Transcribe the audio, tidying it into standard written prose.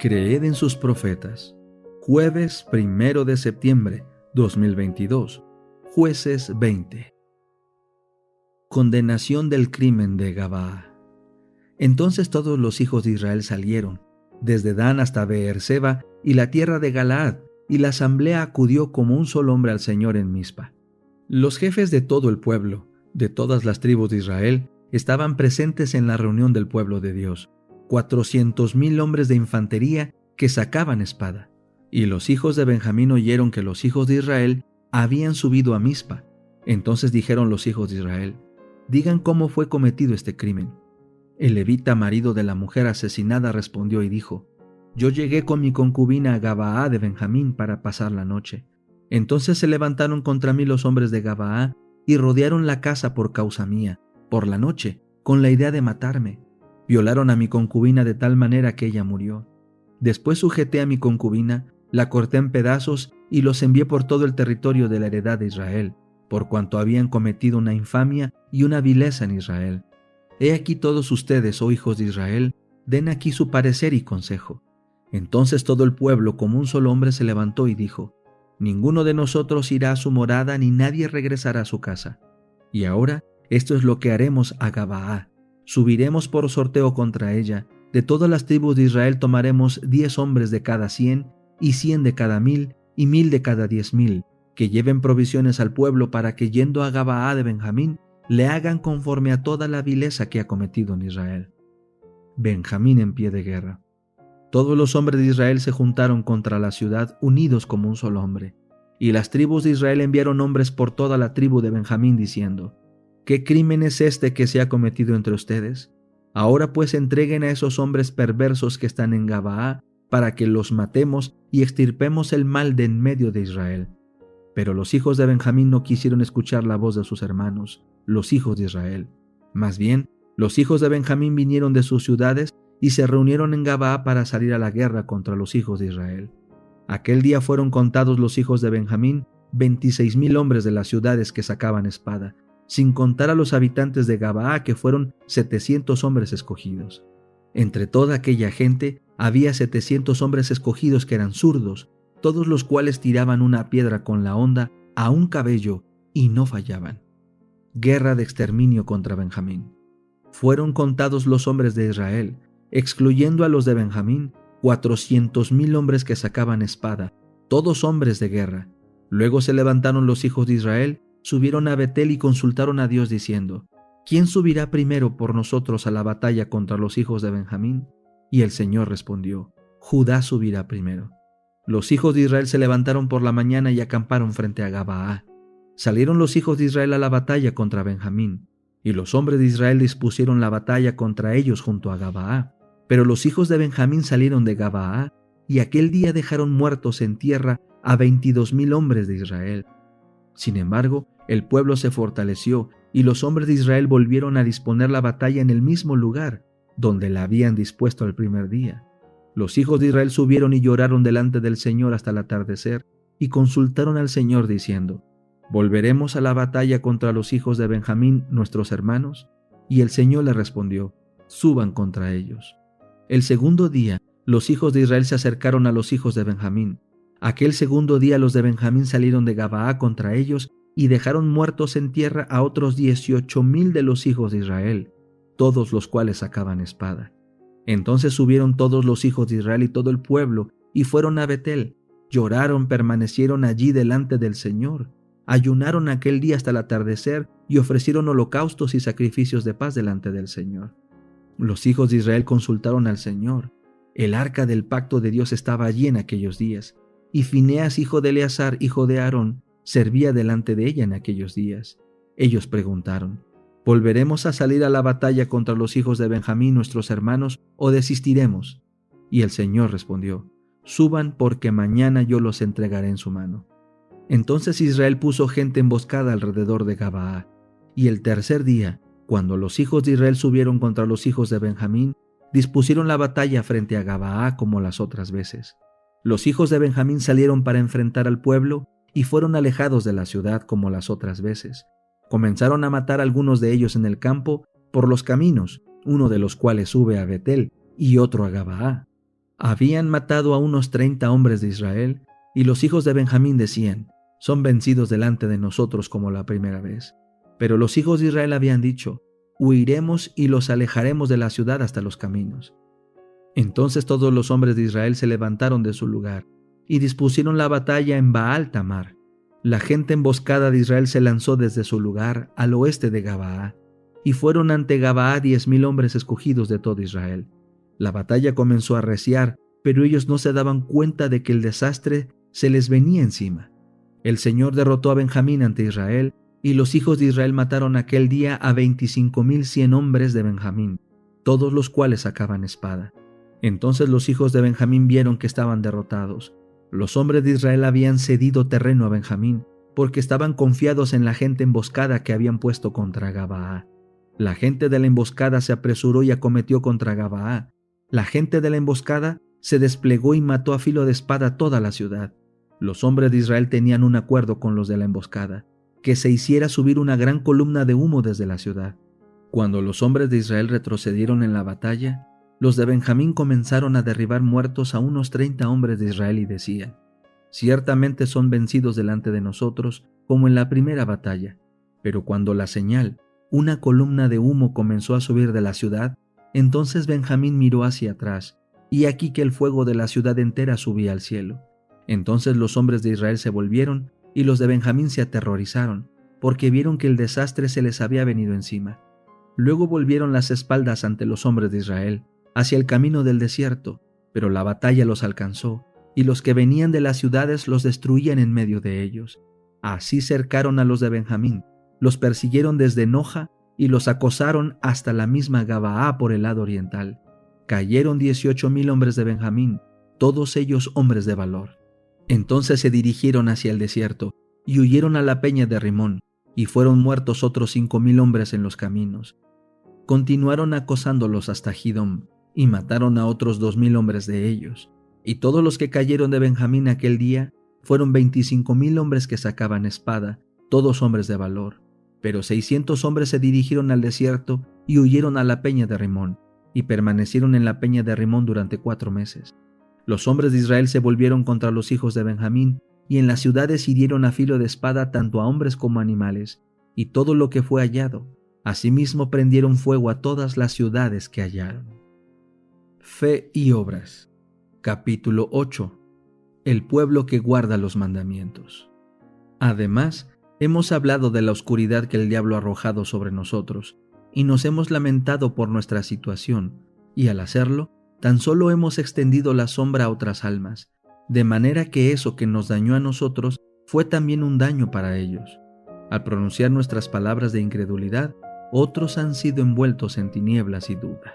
Creed en sus profetas. Jueves 1 de septiembre 2022. Jueces 20. Condenación del crimen de Gabaa. Entonces todos los hijos de Israel salieron, desde Dan hasta Beerseba y la tierra de Galaad, y la asamblea acudió como un solo hombre al Señor en Mizpa. Los jefes de todo el pueblo, de todas las tribus de Israel, estaban presentes en la reunión del pueblo de Dios, 400,000 hombres de infantería que sacaban espada. Y los hijos de Benjamín oyeron que los hijos de Israel habían subido a Mizpa. Entonces dijeron los hijos de Israel: digan cómo fue cometido este crimen. El levita, marido de la mujer asesinada, respondió y dijo: yo llegué con mi concubina a Gabaa de Benjamín para pasar la noche. Entonces se levantaron contra mí los hombres de Gabaa y rodearon la casa por causa mía, por la noche, con la idea de matarme. Violaron a mi concubina de tal manera que ella murió. Después sujeté a mi concubina, la corté en pedazos y los envié por todo el territorio de la heredad de Israel, por cuanto habían cometido una infamia y una vileza en Israel. He aquí todos ustedes, oh hijos de Israel, den aquí su parecer y consejo. Entonces todo el pueblo como un solo hombre se levantó y dijo: ninguno de nosotros irá a su morada ni nadie regresará a su casa. Y ahora esto es lo que haremos a Gabaa: subiremos por sorteo contra ella. De todas las tribus de Israel tomaremos 10 hombres de cada 100, y 100 de cada 1000, y 1000 de cada 10,000, que lleven provisiones al pueblo para que yendo a Gabaa de Benjamín, le hagan conforme a toda la vileza que ha cometido en Israel. Benjamín en pie de guerra. Todos los hombres de Israel se juntaron contra la ciudad unidos como un solo hombre. Y las tribus de Israel enviaron hombres por toda la tribu de Benjamín diciendo: ¿qué crimen es este que se ha cometido entre ustedes? Ahora pues entreguen a esos hombres perversos que están en Gabaa, para que los matemos y extirpemos el mal de en medio de Israel. Pero los hijos de Benjamín no quisieron escuchar la voz de sus hermanos, los hijos de Israel. Más bien, los hijos de Benjamín vinieron de sus ciudades y se reunieron en Gabaa para salir a la guerra contra los hijos de Israel. Aquel día fueron contados los hijos de Benjamín, 26,000 hombres de las ciudades que sacaban espada, sin contar a los habitantes de Gabaa, que fueron 700 hombres escogidos. Entre toda aquella gente había 700 hombres escogidos que eran zurdos, todos los cuales tiraban una piedra con la honda a un cabello y no fallaban. Guerra de exterminio contra Benjamín. Fueron contados los hombres de Israel, excluyendo a los de Benjamín, 400,000 hombres que sacaban espada, todos hombres de guerra. Luego se levantaron los hijos de Israel, subieron a Betel y consultaron a Dios diciendo: ¿quién subirá primero por nosotros a la batalla contra los hijos de Benjamín? Y el Señor respondió: Judá subirá primero. Los hijos de Israel se levantaron por la mañana y acamparon frente a Gabaa. Salieron los hijos de Israel a la batalla contra Benjamín, y los hombres de Israel dispusieron la batalla contra ellos junto a Gabaa. Pero los hijos de Benjamín salieron de Gabaa, y aquel día dejaron muertos en tierra a 22,000 hombres de Israel. Sin embargo, el pueblo se fortaleció, y los hombres de Israel volvieron a disponer la batalla en el mismo lugar donde la habían dispuesto el primer día. Los hijos de Israel subieron y lloraron delante del Señor hasta el atardecer, y consultaron al Señor diciendo: ¿volveremos a la batalla contra los hijos de Benjamín, nuestros hermanos? Y el Señor le respondió: suban contra ellos. El segundo día, los hijos de Israel se acercaron a los hijos de Benjamín. Aquel segundo día los de Benjamín salieron de Gabaa contra ellos y dejaron muertos en tierra a otros 18,000 de los hijos de Israel, todos los cuales sacaban espada. Entonces subieron todos los hijos de Israel y todo el pueblo y fueron a Betel. Lloraron, permanecieron allí delante del Señor. Ayunaron aquel día hasta el atardecer y ofrecieron holocaustos y sacrificios de paz delante del Señor. Los hijos de Israel consultaron al Señor. El arca del pacto de Dios estaba allí en aquellos días, y Fineas, hijo de Eleazar, hijo de Aarón, servía delante de ella en aquellos días. Ellos preguntaron: ¿volveremos a salir a la batalla contra los hijos de Benjamín, nuestros hermanos, o desistiremos? Y el Señor respondió: suban, porque mañana yo los entregaré en su mano. Entonces Israel puso gente emboscada alrededor de Gabaa, y el tercer día, cuando los hijos de Israel subieron contra los hijos de Benjamín, dispusieron la batalla frente a Gabaa como las otras veces. Los hijos de Benjamín salieron para enfrentar al pueblo y fueron alejados de la ciudad como las otras veces. Comenzaron a matar a algunos de ellos en el campo por los caminos, uno de los cuales sube a Betel y otro a Gabaa. Habían matado a unos 30 hombres de Israel, y los hijos de Benjamín decían: son vencidos delante de nosotros como la primera vez. Pero los hijos de Israel habían dicho: huiremos y los alejaremos de la ciudad hasta los caminos. Entonces todos los hombres de Israel se levantaron de su lugar y dispusieron la batalla en Baal Tamar. La gente emboscada de Israel se lanzó desde su lugar al oeste de Gabaa, y fueron ante Gabaa 10,000 hombres escogidos de todo Israel. La batalla comenzó a arreciar, pero ellos no se daban cuenta de que el desastre se les venía encima. El Señor derrotó a Benjamín ante Israel, y los hijos de Israel mataron aquel día a 25,100 hombres de Benjamín, todos los cuales sacaban espada. Entonces los hijos de Benjamín vieron que estaban derrotados. Los hombres de Israel habían cedido terreno a Benjamín, porque estaban confiados en la gente emboscada que habían puesto contra Gabaa. La gente de la emboscada se apresuró y acometió contra Gabaa. La gente de la emboscada se desplegó y mató a filo de espada toda la ciudad. Los hombres de Israel tenían un acuerdo con los de la emboscada, que se hiciera subir una gran columna de humo desde la ciudad. Cuando los hombres de Israel retrocedieron en la batalla, los de Benjamín comenzaron a derribar muertos a unos 30 hombres de Israel y decían: ciertamente son vencidos delante de nosotros como en la primera batalla. Pero cuando la señal, una columna de humo, comenzó a subir de la ciudad, entonces Benjamín miró hacia atrás, y aquí que el fuego de la ciudad entera subía al cielo. Entonces los hombres de Israel se volvieron, y los de Benjamín se aterrorizaron, porque vieron que el desastre se les había venido encima. Luego volvieron las espaldas ante los hombres de Israel, hacia el camino del desierto, pero la batalla los alcanzó, y los que venían de las ciudades los destruían en medio de ellos. Así cercaron a los de Benjamín, los persiguieron desde Noja y los acosaron hasta la misma Gabaa por el lado oriental. Cayeron 18,000 hombres de Benjamín, todos ellos hombres de valor. Entonces se dirigieron hacia el desierto y huyeron a la peña de Rimón, y fueron muertos otros 5,000 hombres en los caminos. Continuaron acosándolos hasta Gidom, y mataron a otros 2,000 hombres de ellos. Y todos los que cayeron de Benjamín aquel día fueron 25,000 hombres que sacaban espada, todos hombres de valor. Pero 600 hombres se dirigieron al desierto y huyeron a la peña de Rimón, y permanecieron en la peña de Rimón durante 4 meses. Los hombres de Israel se volvieron contra los hijos de Benjamín, y en las ciudades hirieron a filo de espada tanto a hombres como a animales, y todo lo que fue hallado. Asimismo prendieron fuego a todas las ciudades que hallaron. Fe y obras. Capítulo 8. El pueblo que guarda los mandamientos. Además, hemos hablado de la oscuridad que el diablo ha arrojado sobre nosotros, y nos hemos lamentado por nuestra situación, y al hacerlo, tan solo hemos extendido la sombra a otras almas, de manera que eso que nos dañó a nosotros fue también un daño para ellos. Al pronunciar nuestras palabras de incredulidad, otros han sido envueltos en tinieblas y duda.